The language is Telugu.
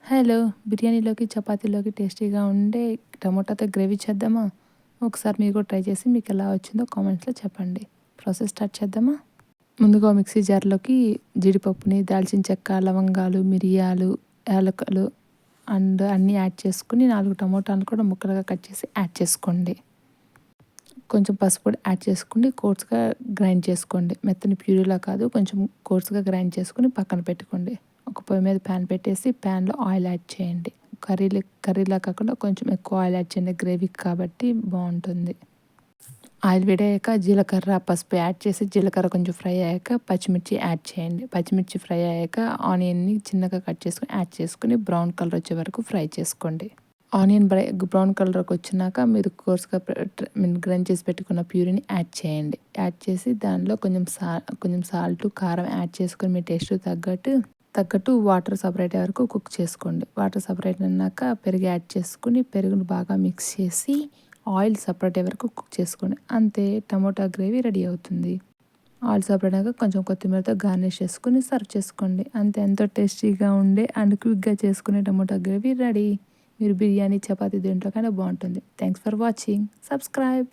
హలో! బిర్యానీలోకి, చపాతీలోకి టేస్టీగా ఉండే టమోటాతో గ్రేవీ చేద్దామా? ఒకసారి మీరు కూడా ట్రై చేసి మీకెలా వచ్చిందో కామెంట్స్‌లో చెప్పండి. ప్రాసెస్ స్టార్ట్ చేద్దామా? ముందుగా మిక్సీ జార్‌లోకి జీడిపప్పుని, దాల్చిన చెక్క, లవంగాలు, మిరియాలు, యాలకులు అన్నీ యాడ్ చేసుకొని 4 టమోటాలు కూడా ముక్కలుగా కట్ చేసి యాడ్ చేసుకోండి. కొంచెం పసుపు పొడి యాడ్ చేసుకోండి. కోర్స్‌గా గ్రైండ్ చేసుకోండి. మెత్తని ప్యూరీలా కాదు, కొంచెం కోర్స్‌గా గ్రైండ్ చేసుకొని పక్కన పెట్టుకోండి. ఒక పొయ్యి మీద ప్యాన్ పెట్టేసి ప్యాన్‌లో ఆయిల్ యాడ్ చేయండి. కర్రీలా కాకుండా కొంచెం ఎక్కువ ఆయిల్ యాడ్ చేయండి. గ్రేవీకి కాబట్టి బావుంటుంది. ఆయిల్ వేడయ్యాక జీలకర్ర, పసుపు యాడ్ చేసి జీలకర్ర కొంచెం ఫ్రై అయ్యాక పచ్చిమిర్చి యాడ్ చేయండి. పచ్చిమిర్చి ఫ్రై అయ్యాక ఆనియన్‌ని చిన్నగా కట్ చేసుకొని యాడ్ చేసుకొని బ్రౌన్ కలర్ వచ్చే వరకు ఫ్రై చేసుకోండి. ఆనియన్ బ్రౌన్ కలర్‌కి వచ్చినాక మీరు కోర్స్‌గా గ్రైండ్ చేసి పెట్టుకున్న ప్యూరీని యాడ్ చేయండి. యాడ్ చేసి దానిలో కొంచెం సాల్ట్, కారం యాడ్ చేసుకొని మీ టేస్ట్‌కి తగ్గట్టు వాటర్ సపరేట్ అయ్యే వరకు కుక్ చేసుకోండి. వాటర్ సపరేట్ అయినాక పెరుగు యాడ్ చేసుకొని పెరుగుని బాగా మిక్స్ చేసి ఆయిల్ సపరేట్ అయ్యే వరకు కుక్ చేసుకోండి. అంతే, టమోటా గ్రేవీ రెడీ అవుతుంది. ఆయిల్ సపరేట్ అయ్యాక కొంచెం కొత్తిమీరతో గార్నిష్ చేసుకొని సర్వ్ చేసుకోండి. అంతే, ఎంతో టేస్టీగా ఉండే అండ్ క్విక్‌గా చేసుకునే టమోటా గ్రేవీ రెడీ. మీరు బిర్యానీ, చపాతీ దేంట్లోకైనా బాగుంటుంది. Thanks for watching. సబ్స్క్రైబ్.